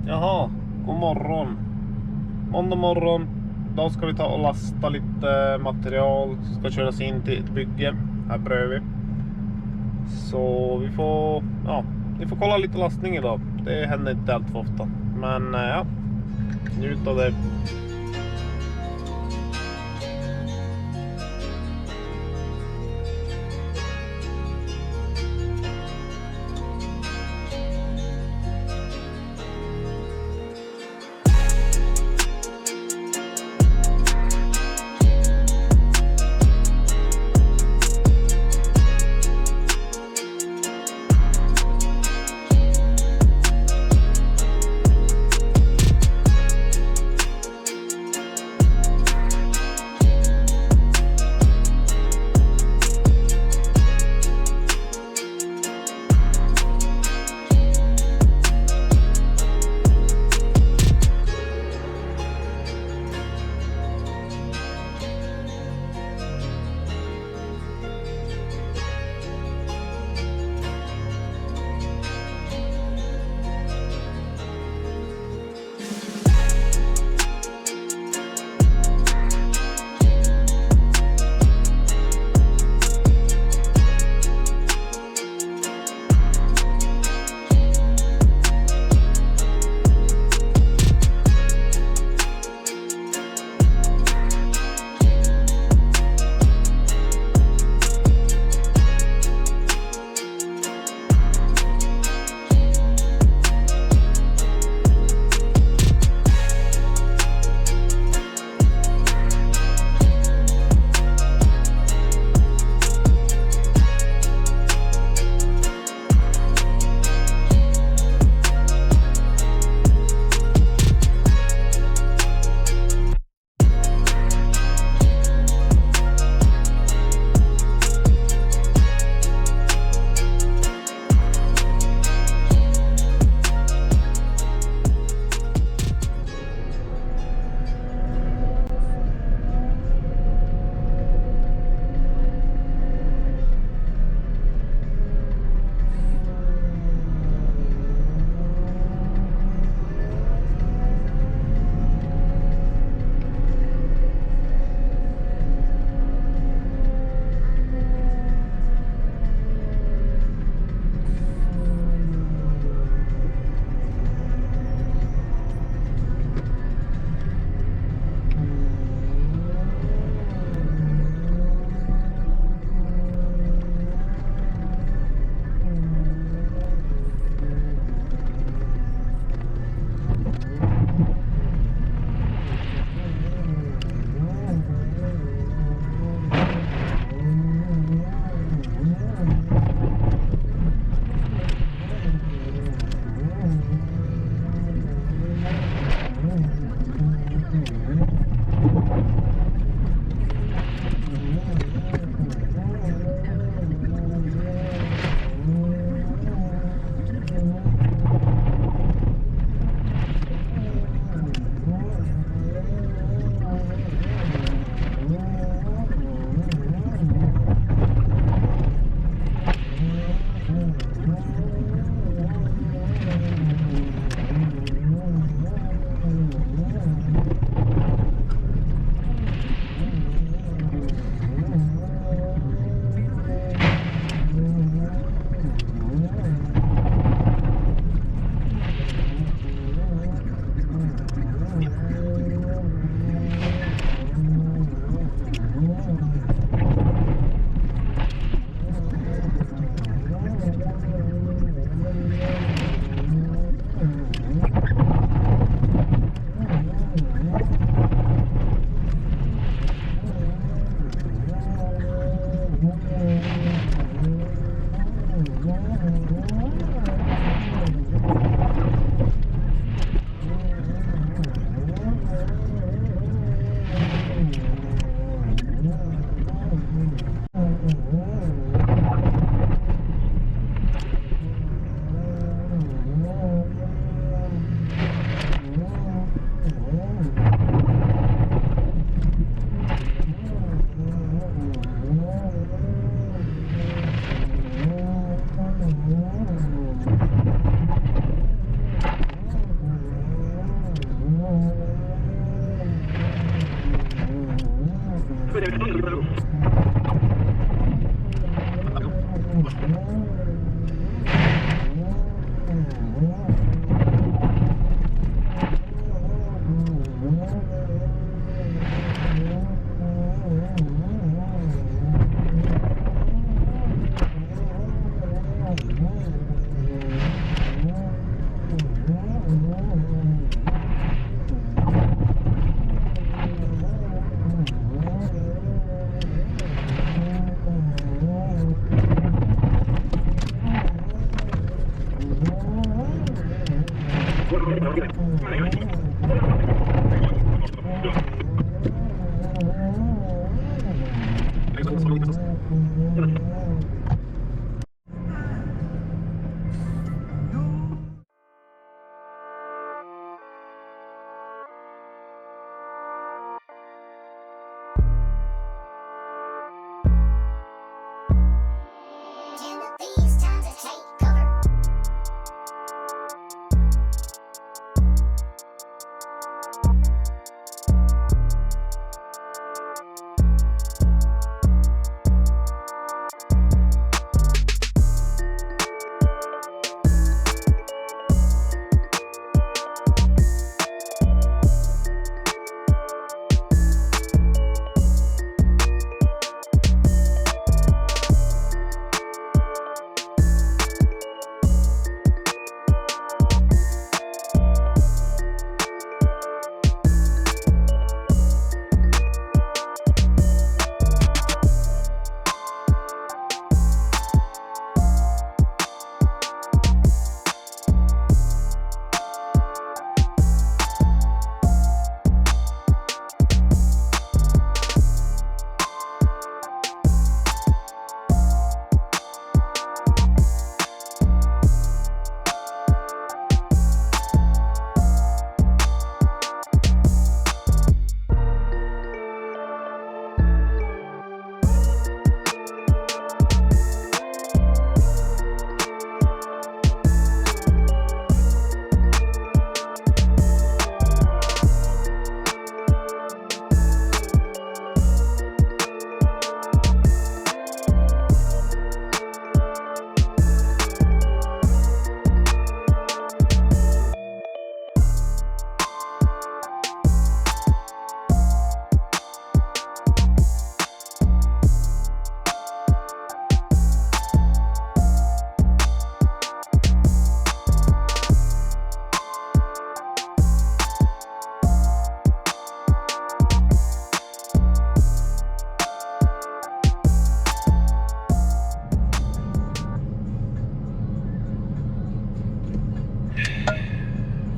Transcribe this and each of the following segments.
Jaha, god morgon. Måndag morgon. Då ska vi ta och lasta lite material. Ska köras in till ett bygge här bredvid. Så vi får kolla lite lastning idag. Det händer inte allt för ofta. Men ja, njut av det.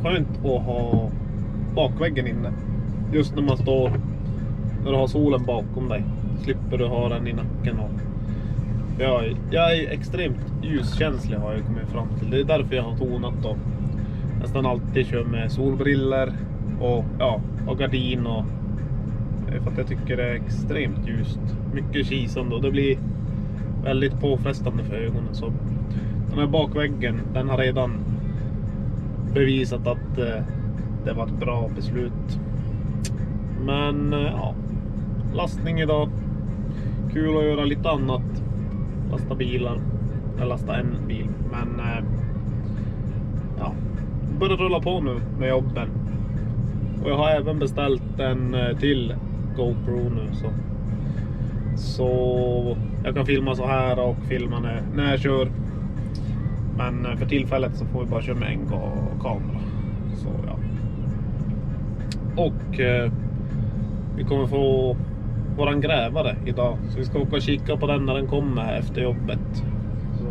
Skönt att ha bakväggen inne. Just när man står, när du har solen bakom dig. Slipper du ha den i nacken. Och jag är extremt ljuskänslig har jag kommit fram till. Det är därför jag har tonat då. Nästan alltid kör med solbriller och gardin. Och, för att jag tycker det är extremt ljust. Mycket kisande och det blir väldigt påfrestande för ögonen. Så den här bakväggen, den har redan bevisat att det var ett bra beslut. Men ja, lastning idag. Kul att göra lite annat. Lasta bilar. Eller lasta en bil. Men ja, börjar rulla på nu med jobben. Och jag har även beställt en till GoPro nu. Så jag kan filma så här och filma när jag kör. Men för tillfället så får vi bara köra med en kamera. Så ja. Och vi kommer få våran grävare idag. Så vi ska åka och kika på den när den kommer här efter jobbet. Så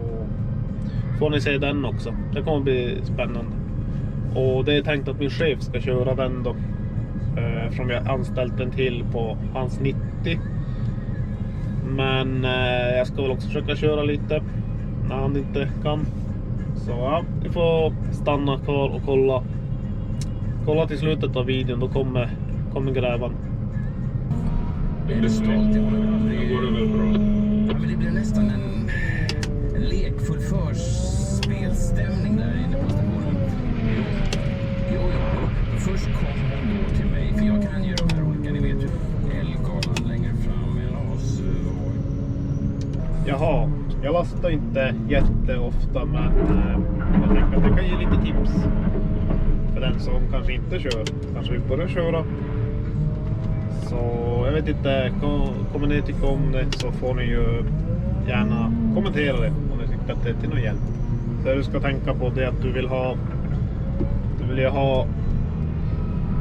får ni se den också. Det kommer bli spännande. Och det är tänkt att min chef ska köra den då. Eftersom jag anställt den till på hans 90. Men jag ska väl också försöka köra lite när han inte kan. Så ja, vi får stanna kvar och kolla till slutet av videon. Då kommer grävan. Är du stolt? Ja, men det blir nästan en lekfull förspelstämning där inne på stationen. Jo. Först kom hon då till mig, för jag kan ju de här olika, ni vet ju, Älvgalan längre fram än oss. Jaha, jag lastar inte jätteofta, men jag tänker att jag kan ge lite tips för den som kanske inte kör. Kanske vill börja köra. Så jag vet inte, kommer ni tycka om det så får ni ju gärna kommentera det om ni tycker att det är till någon hjälp. Så det du ska tänka på det är att du vill ju ha,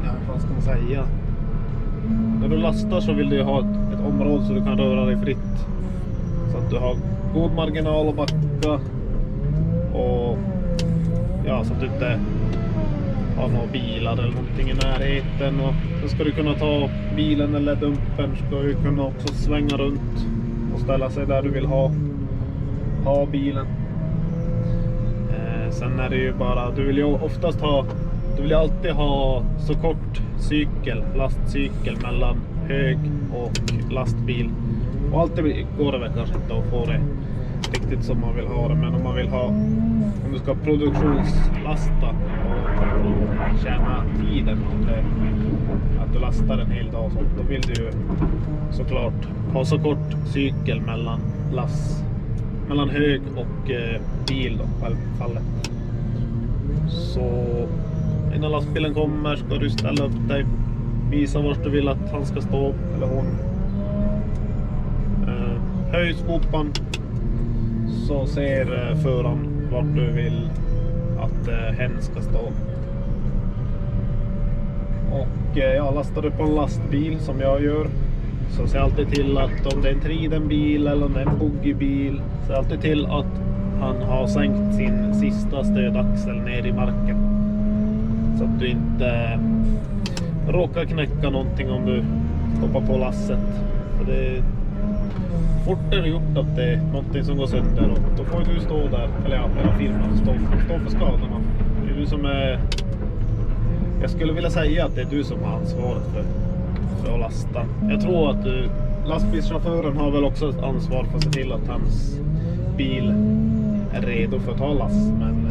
ja vad ska man säga, när du lastar så vill du ha ett område så du kan röra dig fritt. Så att du har god marginal att backa och ja, så att du inte vara några bilar eller någonting i närheten. Och då ska du kunna ta bilen eller dumpen, ska du kunna också svänga runt och ställa sig där du vill ha bilen. Sen är det ju bara, du vill ju alltid ha så kort lastcykel mellan hög och lastbil. Och alltid går det väl kanske inte att få det riktigt som man vill ha det, men om du ska produktionslasta och tjäna tiden att du lastar en hel dag, då vill du ju såklart ha så kort cykel mellan hög och bil då, självfallet. Så innan lastbilen kommer ska du ställa upp dig, visa vart du vill att han ska stå eller hon. Höj skopan så ser föraren vart du vill att hen ska stå. Och jag lastar upp en lastbil som jag gör, så ser alltid till att om det är en tridenbil eller om det är en boggiebil, så ser alltid till att han har sänkt sin sista stödaxel ner i marken, så att du inte råkar knäcka någonting om du stoppar på lasset. För det fort är det gjort att det är någonting som går sönder, och då får du stå där, eller hela firman stå för skadorna. Det är du som är, jag skulle vilja säga att det är du som har ansvaret för att lasta. Jag tror att lastbilschauffören har väl också ett ansvar för att se till att hans bil är redo för att ta last, men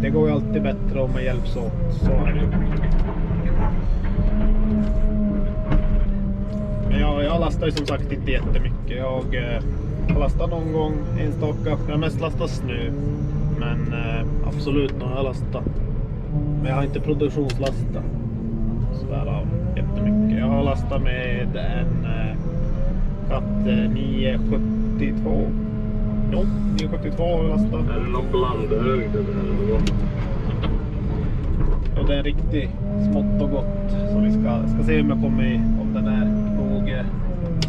det går ju alltid bättre om man hjälps åt, så är det. Men jag lastar ju som sagt inte jättemycket. Jag lastar någon gång enstaka. Jag har mest lastat snö, men absolut när jag lastar. Men jag har inte produktionslastat sådär jättemycket. Jag har lastat med en Cat 972. Jo, 972 har jag lastat. Eller någon blandhög eller vad? Och det är riktigt smått och gott. Så vi ska se om jag kommer i, om den är nog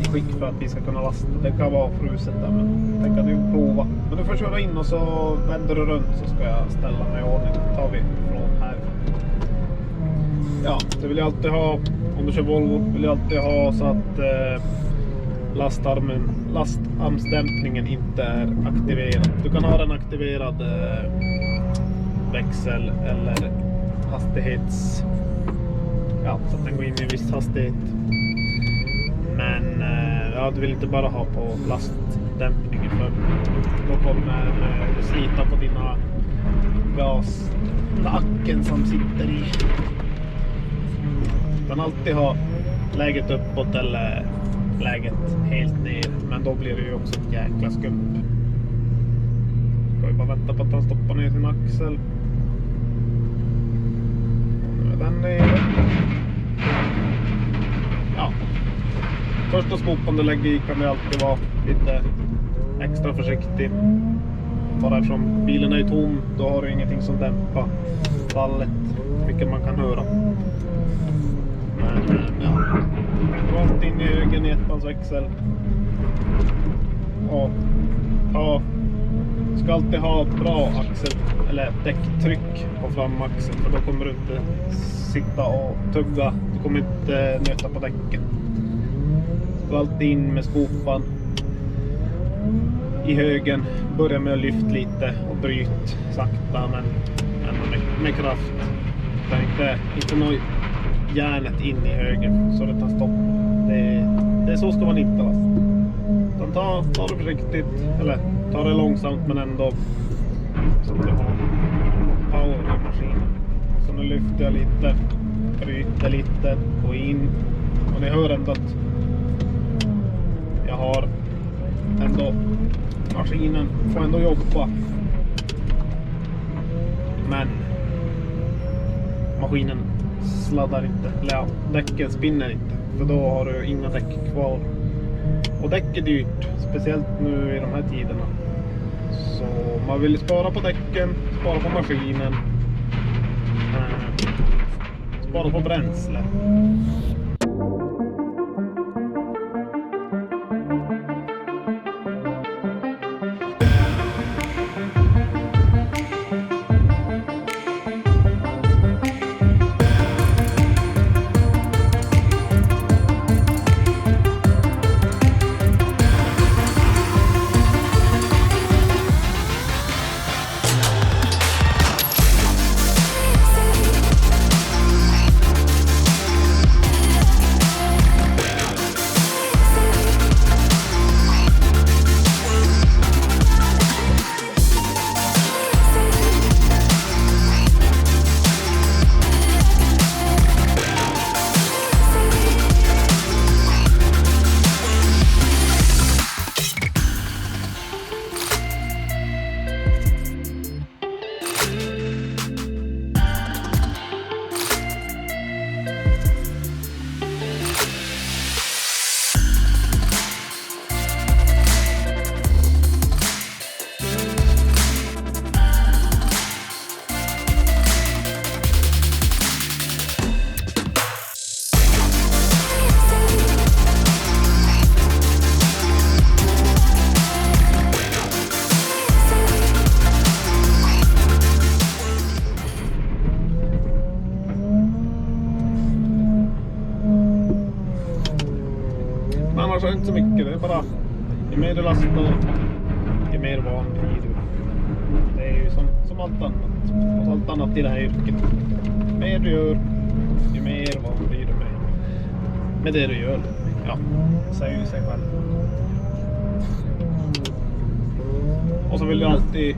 i skick för att vi ska kunna lasta. Det kan vara fruset där, men det kan du prova. Men du får köra in och så vänder du runt, så ska jag ställa mig i ordning. Då tar vi från här. Ja, det vill jag alltid ha. Om du kör Volvo vill jag alltid ha så att lastarmsdämpningen inte är aktiverad. Du kan ha den aktiverad växel eller hastighets, ja, så att den går in i en viss hastighet. Men ja, du vill inte bara ha på lastdämpningen, för då kommer du slita på dina gaslacken som sitter i. Du kan alltid ha läget uppåt eller läget helt ner, men då blir det ju också ett jäkla skump. Ska vi bara vänta på att han stoppar ner sin axel. Nu är den nere. Ja. Första skopan du lägger i kan det alltid vara lite extra försiktig. Bara eftersom bilen är tom, då har du ingenting som dämpar fallet, vilket man kan höra. Men ja, rakt in i högen i ettans växel. Och ska alltid ha bra axel eller däcktryck på framaxeln, för då kommer du inte sitta och tugga, du kommer inte nöta på däcken. Ska alltid in med skopan i högen, börja med att lyfta lite och bryt sakta, men med kraft. Inte något järnet in i högen så det tar stopp. Det är så ska man inte lasta. Ta det försiktigt, eller ta det långsamt, men ändå så att du har power i maskinen. Så nu lyfter jag lite, bryter lite, går in, och ni hör ändå att jag har ändå, maskinen får ändå jobba, men maskinen sladdar inte, eller ja, däcken spinner inte, för då har du inga däck kvar. Och däck är dyrt, speciellt nu i de här tiderna. Så man vill spara på däcken, spara på maskinen, spara på bränsle. kostar inte så mycket. Det är bara ju mer du lastar, ju mer van blir du. Det är ju som allt annat. Och allt annat i det här yrket. Ju mer du gör, ju mer van blir du med det du gör. Ja, säger ju sig själv. Och så vill du alltid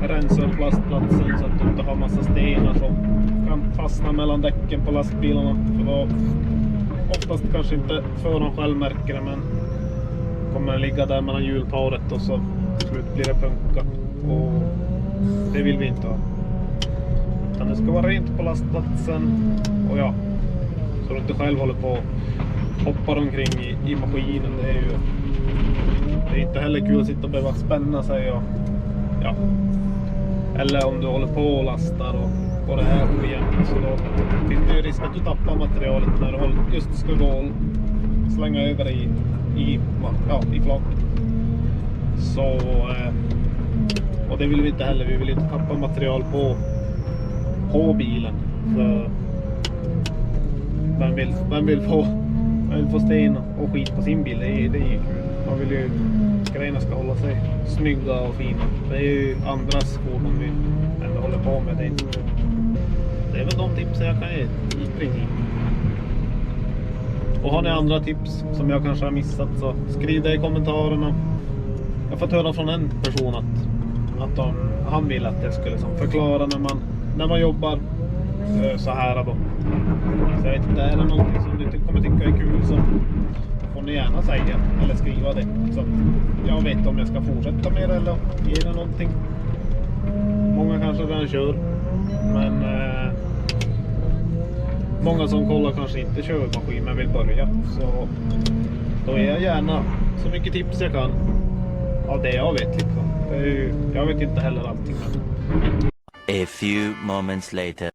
rensa upp lastplatsen så att du inte har massa stenar som kan fastna mellan däcken på lastbilarna. För då oftast kanske inte föraren själv märker det, men kommer det ligga där mellan hjulparet och så till slut blir det punka. Och det vill vi inte ha. Utan det ska vara rent på lastplatsen och ja, så du inte själv håller på och hoppar omkring i maskinen. Det är inte heller kul att sitta och behöva spänna sig och ja. Eller om du håller på och lastar och det är ojämnt, så då finns det ju risk att du tappar materialet när du just ska gå och slänga över i flaket. Så och det vill vi inte heller. Vi vill inte tappa material på bilen. För vem vill få sten och skit på sin bil? Det är ju kul. Man vill ju grejerna ska hålla sig snygga och fina. Det är ju andras fordon vi ändå håller på med. Det är väl de tips jag kan ge i princip. Och har ni andra tips som jag kanske har missat, så skriv det i kommentarerna. Jag har fått höra från en person att han vill att jag skulle förklara när man jobbar så här då. Så jag vet inte, är det någonting som du kommer tycka är kul, så får ni gärna säga eller skriva det. Så jag vet om jag ska fortsätta med det eller ge det någonting. Många kanske redan kör, men många som kollar kanske inte kör maskin men vill börja. Så då ger jag gärna så mycket tips jag kan av det jag vet liksom. Jag vet inte heller allting. A few moments later.